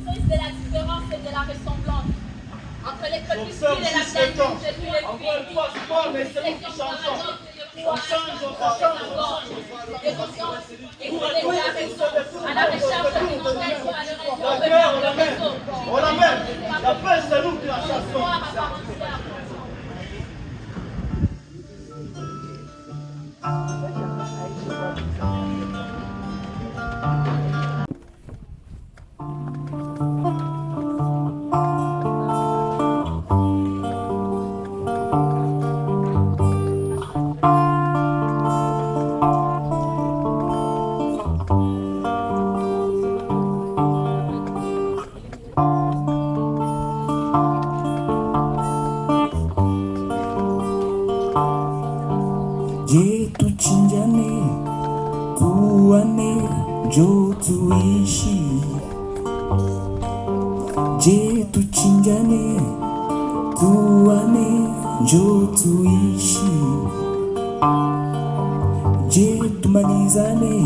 triste de la différence et de la ressemblance. Entre les crépuscules et la pleine lune, je suis le fil. Encore une fois, c'est pas, mais c'est nous qui changeons. On change, on change. Des consciences écroulées de la raison, à la recherche d'une antenne sur la raison. La guerre, on l'amène. On l'amène. La paix, c'est nous qui la chassons. Histoire à part entière. Je tuchinjane, tuane, jo tuishi. Je tuchinjane, tuane, jo tuishi. Je tumalizane,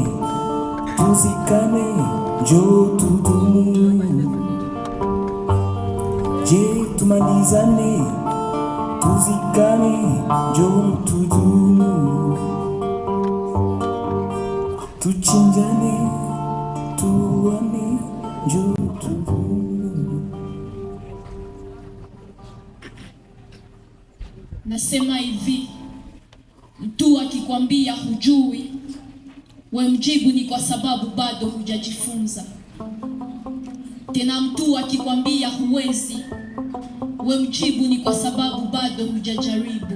tuzikane, jo tudumu. Je tumalizane, tuzikane, jo tudumu. Tuchinjane, tuane, jo tudumu. Nasema hivi, mtu akikwambia hujui, we mjibu ni kwa sababu bado hujajifunza. Tena mtu akikwambia huwezi, we mjibu ni kwa sababu bado hujajaribu.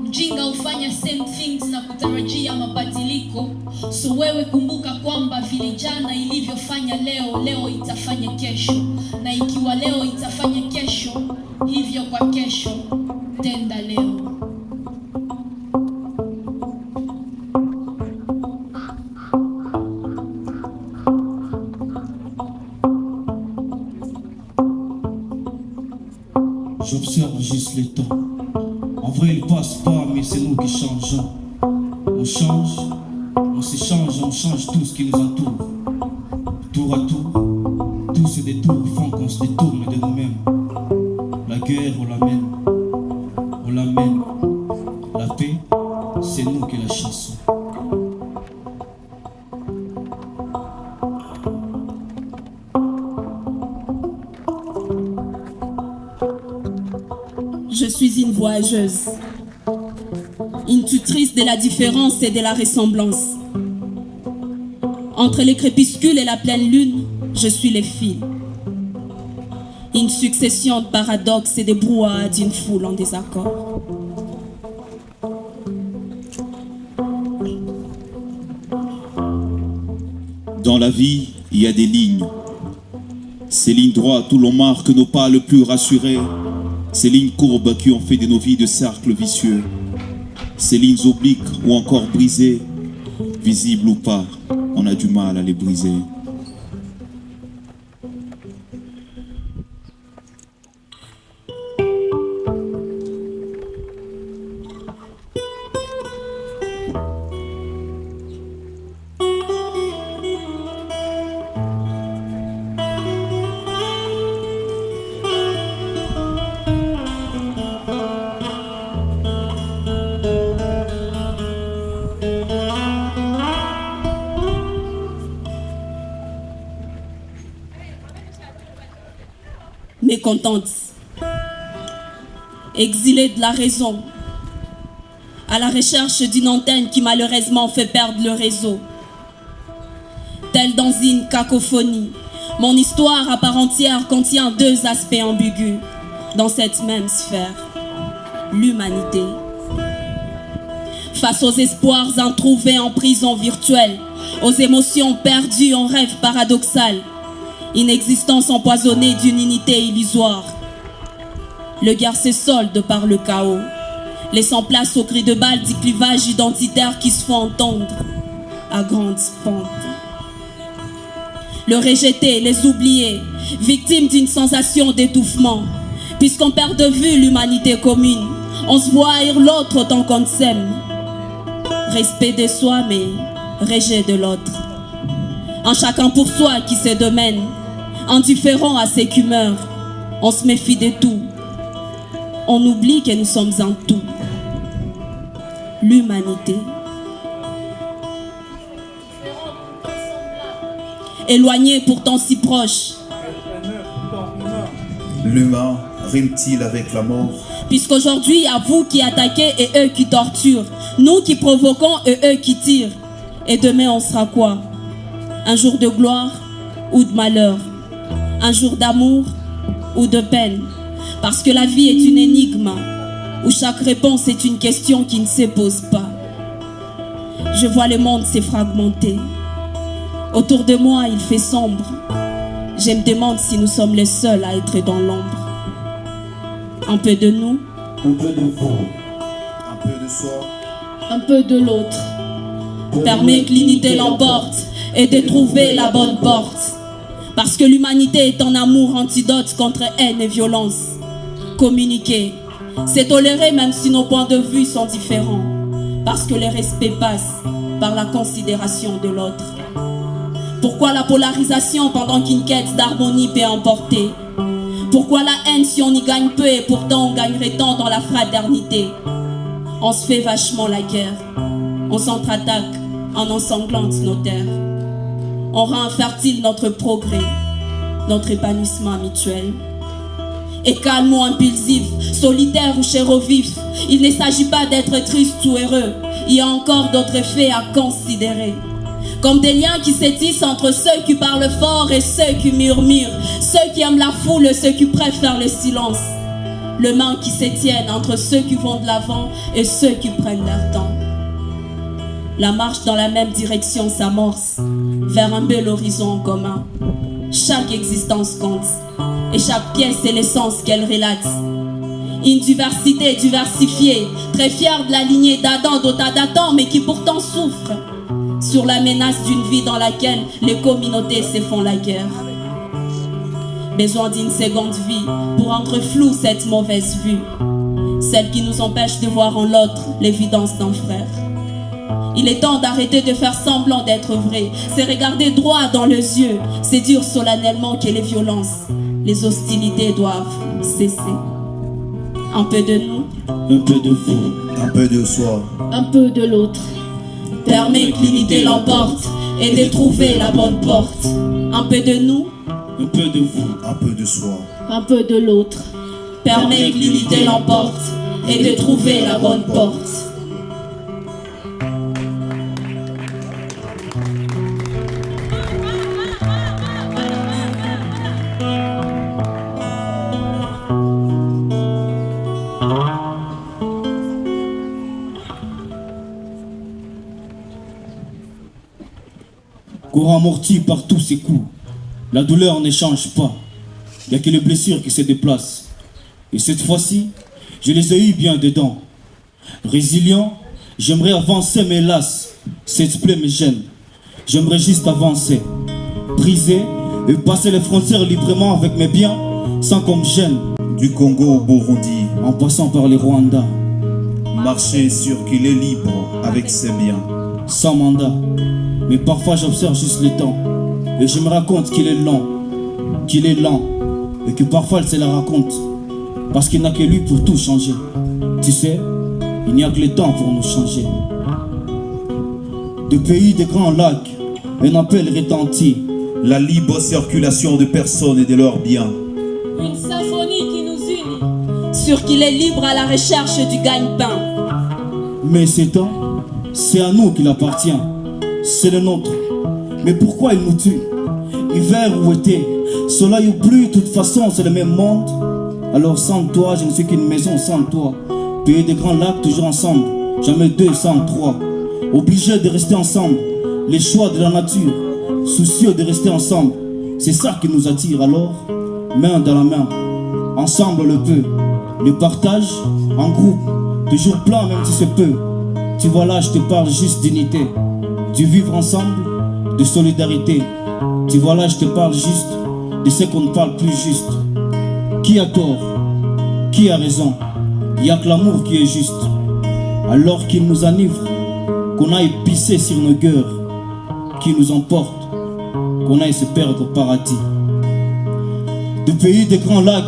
Mjinga hufanya same things na kutarajia mabadiliko. So wewe kumbuka kwamba vile jana ilivyofanya leo, leo itafanya kesho. Na ikiwa leo itafanya kesho, hivyo kwa kesho, tenda leo. J'observe juste le temps. En vrai, il passe pas, mais c'est nous qui changeons. On change, on s'échange, on change tout ce qui nous entoure. Tour à tour, tous ces détours font qu'on se détourne de nous-mêmes. La guerre, on l'amène. On l'amène. La paix, c'est nous qui la chassons. Je suis une voyageuse, une tutrice de la différence et de la ressemblance. Entre les crépuscules et la pleine lune, je suis le fil. Une succession de paradoxes et de brouhahas d'une foule en désaccord. Dans la vie, il y a des lignes. Ces lignes droites où l'on marque nos pas le plus rassurés. Ces lignes courbes qui ont fait de nos vies de cercles vicieux. Ces lignes obliques ou encore brisées, visibles ou pas, on a du mal à les briser. Mécontente, exilée de la raison, à la recherche d'une antenne qui malheureusement fait perdre le réseau. Telle dans une cacophonie, mon histoire à part entière contient deux aspects ambigus dans cette même sphère, l'humanité. Face aux espoirs introuvés en prison virtuelle, aux émotions perdues en rêve paradoxal, une existence empoisonnée d'une unité illusoire. Le guerre se solde par le chaos, laissant place aux cris de balles du clivage identitaire qui se font entendre à grande pente. Le rejeter, les oublier, victimes d'une sensation d'étouffement, puisqu'on perd de vue l'humanité commune, on se voit haïr l'autre autant qu'on s'aime. Respect de soi, mais rejet de l'autre. En chacun pour soi qui se domène, indifférents à ces qui meurent. On se méfie de tout. On oublie que nous sommes un tout. L'humanité. Éloigné pourtant si proche. L'humain rime-t-il avec la mort? Puisqu'aujourd'hui, il y a vous qui attaquez et eux qui torturent. Nous qui provoquons et eux qui tirent. Et demain, on sera quoi? Un jour de gloire ou de malheur? Un jour d'amour ou de peine? Parce que la vie est une énigme où chaque réponse est une question qui ne se pose pas. Je vois le monde se fragmenter. Autour de moi, il fait sombre. Je me demande si nous sommes les seuls à être dans l'ombre. Un peu de nous, un peu de vous, Un peu de soi, Un peu de l'autre. permet que l'unité l'emporte et de trouver la bonne porte. Parce que l'humanité est en amour antidote contre haine et violence. Communiquer, c'est tolérer même si nos points de vue sont différents. Parce que le respect passe par la considération de l'autre. Pourquoi la polarisation pendant qu'une quête d'harmonie peut emporter? Pourquoi la haine si on y gagne peu et pourtant on gagnerait tant dans la fraternité? On se fait vachement la guerre. On s'entre-attaque en ensanglante nos terres. On rend infertile notre progrès, notre épanouissement mutuel. Et calme ou impulsif, solitaire ou cher au vif, il ne s'agit pas d'être triste ou heureux. Il y a encore d'autres faits à considérer. Comme des liens qui s'étissent entre ceux qui parlent fort et ceux qui murmurent, ceux qui aiment la foule et ceux qui préfèrent le silence. Le manque qui s'étienne entre ceux qui vont de l'avant et ceux qui prennent leur temps. La marche dans la même direction s'amorce vers un bel horizon en commun. Chaque existence compte et chaque pièce est l'essence qu'elle relate. Une diversité diversifiée, très fière de la lignée d'Adam d'Ota d'Adam, mais qui pourtant souffre sur la menace d'une vie dans laquelle les communautés se font la guerre. Besoin d'une seconde vie pour rendre floue cette mauvaise vue, celle qui nous empêche de voir en l'autre l'évidence d'un frère. Il est temps d'arrêter de faire semblant d'être vrai, c'est regarder droit dans les yeux, c'est dire solennellement que les violences, les hostilités doivent cesser. Un peu de nous, Un peu de vous, un peu de soi, Un peu de l'autre. permet que l'unité l'emporte et de trouver la bonne porte. Un peu de nous, un peu de vous, un peu de soi, Un peu de l'autre. permet que l'unité l'emporte et de trouver la bonne porte. courant amorti par tous ces coups. La douleur ne change pas. Il n'y a que les blessures qui se déplacent. Et cette fois-ci, je les ai eues bien dedans. Résilient, j'aimerais avancer, mais hélas, cette plaie me gêne. J'aimerais juste avancer, briser et passer les frontières librement avec mes biens, sans qu'on me gêne. du Congo au Burundi, En passant par les Rwanda, marcher sûr qu'il est libre avec ses biens. sans mandat. Mais parfois j'observe juste le temps et je me raconte qu'il est lent, et que parfois elle se la raconte parce qu'il n'a que lui pour tout changer. Tu sais, il n'y a que le temps pour nous changer. De pays de grands lacs, un appel retentit. La libre circulation de personnes et de leurs biens. Une symphonie qui nous unit. Sûr qu'il est libre à la recherche du gagne-pain. Mais ces temps, c'est à nous qu'il appartient. C'est le nôtre. Mais pourquoi il nous tue? Hiver ou été, soleil ou pluie, de toute façon c'est le même monde. Alors sans toi, je ne suis qu'une maison sans toi. Pays de grands lacs, toujours ensemble. Jamais deux sans trois. Obligés de rester ensemble. Les choix de la nature. Soucieux de rester ensemble. C'est ça qui nous attire alors. Main dans la main. Ensemble le peu. Le partage en groupe. Toujours plein même si c'est peu. Tu vois là, je te parle juste d'unité. Du vivre ensemble, de solidarité. Tu vois là, je te parle juste de ce qu'on ne parle plus juste. Qui a tort? Qui a raison? Il n'y a que l'amour qui est juste. Alors qu'il nous enivre, qu'on aille pisser sur nos gueurs, qui nous emporte, qu'on aille se perdre au paradis. Du pays des grands lacs,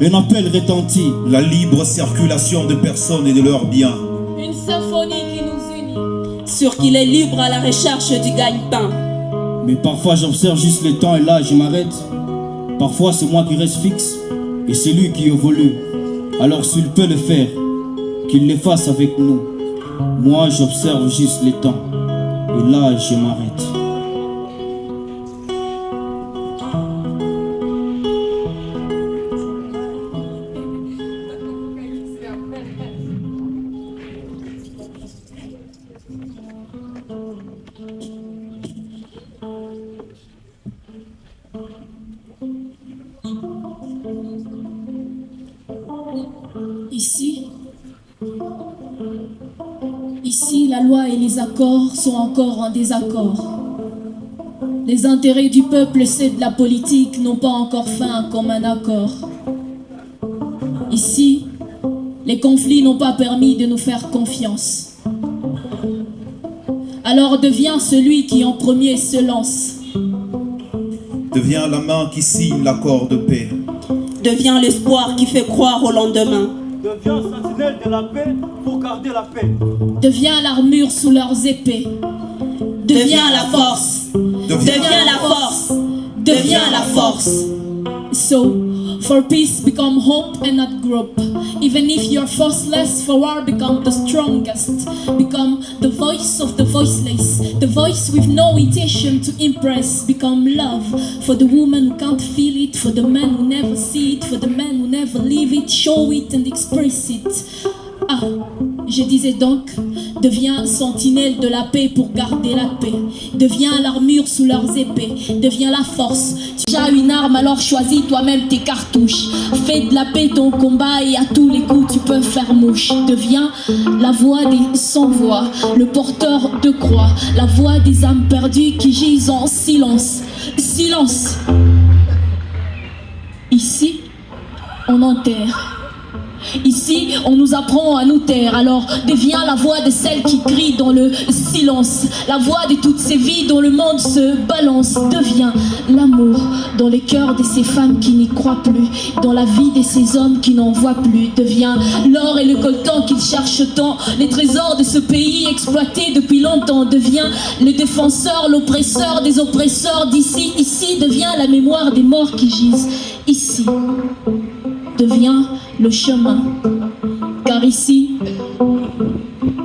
un appel retentit. La libre circulation de personnes et de leurs biens. Une symphonie qui nous unit. Sûr qu'il est libre à la recherche du gagne-pain. Mais parfois j'observe juste le temps et là je m'arrête. Parfois c'est moi qui reste fixe et c'est lui qui évolue. Alors s'il peut le faire, qu'il le fasse avec nous. Moi j'observe juste le temps et là je m'arrête. Ici, la loi et les accords sont encore en désaccord. Les intérêts du peuple cèdent la politique, n'ont pas encore fait un commun accord. Ici, les conflits n'ont pas permis de nous faire confiance. Alors deviens celui qui en premier se lance. Deviens la main qui signe l'accord de paix. Deviens l'espoir qui fait croire au lendemain. Deviens sentinelle de la paix pour garder la paix. Deviens l'armure sous leurs épées. Deviens la force. Deviens la force. Deviens la force. So, for peace become hope and not group. Even if you're forceless, for war become the strongest. Become the voice of the voiceless. The voice with no intention to impress. Become love for the woman who can't feel it. For the man who never see it. For the man who never live it. Show it and express it. Ah, je disais donc, deviens sentinelle de la paix pour garder la paix. Deviens l'armure sous leurs épées. Deviens la force. Tu as une arme, alors choisis toi-même tes cartouches. Fais de la paix ton combat et à tous les coups tu peux faire mouche. Deviens la voix des sans-voix, le porteur de croix, la voix des âmes perdues qui gisent en silence. Silence. Ici, on enterre. Ici, on nous apprend à nous taire. Alors deviens la voix de celle qui crie dans le silence, la voix de toutes ces vies dont le monde se balance. Deviens l'amour dans les cœurs de ces femmes qui n'y croient plus, dans la vie de ces hommes qui n'en voient plus. Deviens l'or et le coltan qu'ils cherchent tant, les trésors de ce pays exploité depuis longtemps. Deviens le défenseur, l'oppresseur des oppresseurs d'ici. Ici, deviens la mémoire des morts qui gisent ici. Deviens le chemin, car ici,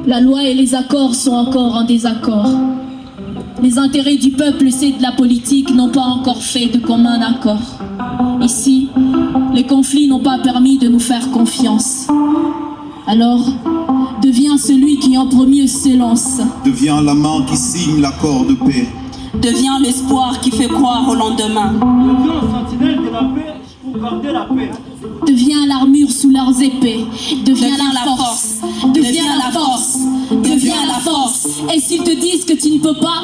la loi et les accords sont encore en désaccord. Les intérêts du peuple, c'est de la politique, n'ont pas encore fait de commun accord. Ici, les conflits n'ont pas permis de nous faire confiance. Alors, deviens celui qui en premier s'élance. Deviens la main qui signe l'accord de paix. Deviens l'espoir qui fait croire au lendemain. Deviens sentinelle de la paix pour garder la paix. Deviens l'armure sous leurs épées. Deviens la force. Deviens la force. Deviens la force. Et s'ils te disent que tu ne peux pas,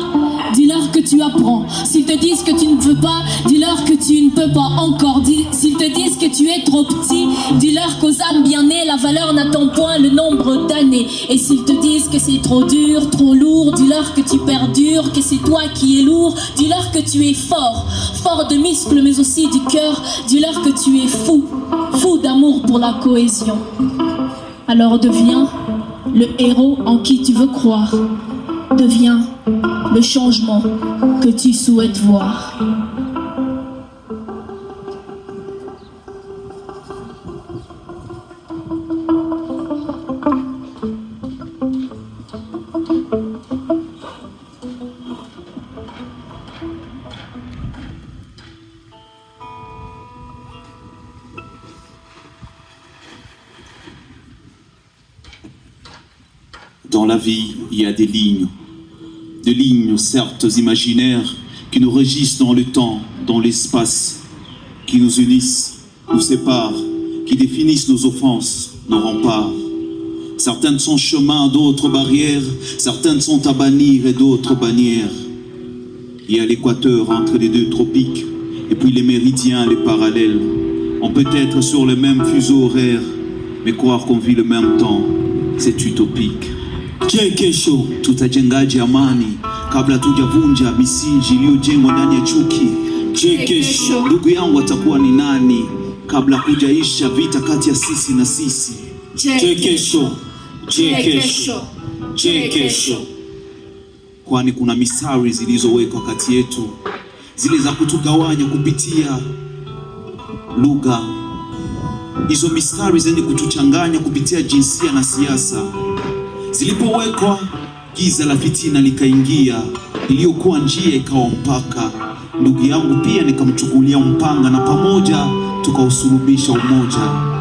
dis-leur que tu apprends. S'ils te disent que tu ne veux pas, dis-leur que tu ne peux pas encore. S'ils te disent que tu es trop petit, dis-leur qu'aux âmes bien nées, la valeur n'attend point le nombre d'années. Et s'ils te disent que c'est trop dur, trop lourd, dis-leur que tu perdures, que c'est toi qui es lourd. Dis-leur que tu es fort, fort de muscles mais aussi du cœur. Dis-leur que tu es fou, fou d'amour pour la cohésion. Alors deviens le héros en qui tu veux croire. Deviens le changement que tu souhaites voir. Dans la vie, il y a des lignes certes imaginaires qui nous régissent dans le temps, dans l'espace, qui nous unissent, nous séparent, qui définissent nos offenses, nos remparts. Certaines sont chemins, d'autres barrières, certaines sont à bannir et d'autres bannières. Il y a l'équateur entre les deux tropiques, et puis les méridiens, les parallèles. On peut être sur le même fuseau horaire, mais croire qu'on vit le même temps, c'est utopique. Kesho tutajengaje amani kabla tujavunja misingi iliyojengwa ndani ya chuki? Je, kesho ndugu yangu atakuwa ni nani kabla kujaisha vita kati ya sisi na sisi? Je, kesho, je, kesho, je, kesho. Kwani kuna mistari zilizowekwa kati yetu, zile za kutugawanya kupitia lugha. Hizo mistari zenye kutuchanganya kupitia jinsia na siasa. Zilipowekwa, giza la fitina likaingia, iliyokuwa njia ikawa mpaka. Ndugu yangu pia nikamchukulia mpanga, na pamoja tukausulubisha umoja.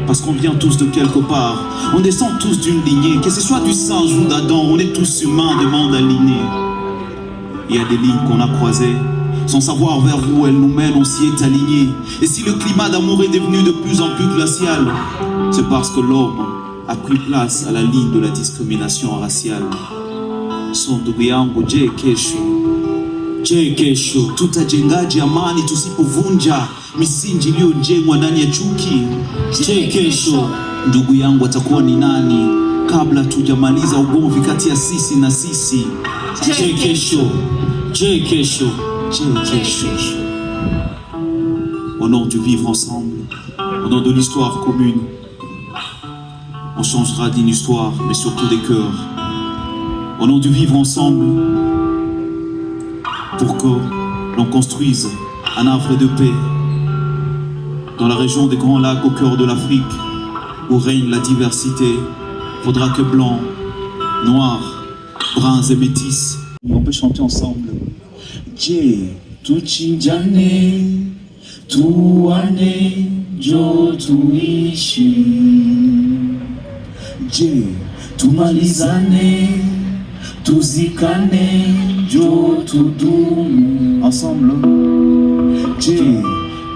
Parce qu'on vient tous de quelque part, on descend tous d'une lignée, que ce soit du singe ou d'Adam, on est tous humains, demande alignés. Il y a des lignes qu'on a croisées, sans savoir vers où elles nous mènent, on s'y est aligné. Et si le climat d'amour est devenu de plus en plus glacial, c'est parce que l'homme a pris place à la ligne de la discrimination raciale. Son ndugu yangu, je, kesho, je, kesho tutajengaje amani tusipovunja misingi iliyojengwa ndani ya chuki? Je, kesho ndugu yangu atakuwa ni nani kabla tujamaliza ugomvi kati ya sisi na sisi? Je, kesho, je, kesho, je, kesho. Au nom du vivre ensemble, au nom de l'histoire commune, on changera d'une histoire, mais surtout des cœurs. Au nom du vivre ensemble, pour que l'on construise un havre de paix dans la région des Grands Lacs, au cœur de l'Afrique, où règne la diversité. Faudra que blancs, noirs, bruns et métis, on peut chanter ensemble. Je, tuchinjane, tuane, jo tuishi. Je, tumalizane, tuzikane, jo tudumu. Ensemble. Je,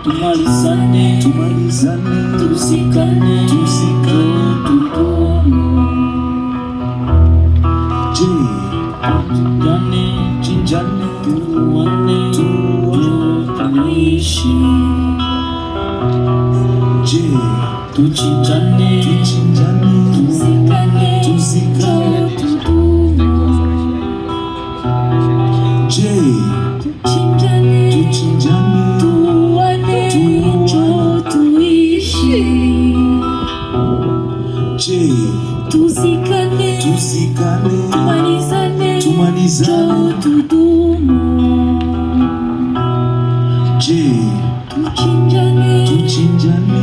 tumalizane, tumalizane, tuzikane, tuzikane, tudumu. Je, tuchinjane, chinjane, tuane, tuishi. Je, tuchinjane, tuchinjane, tuzikane, tuzikane, tudumu. Je, tuchinjane, tuchinjane, tuane, tuishi. Je, tuzikane, tuzikane, tumalizane, tumalizane, tudumu. Je, tuchinjane, tuchinjane,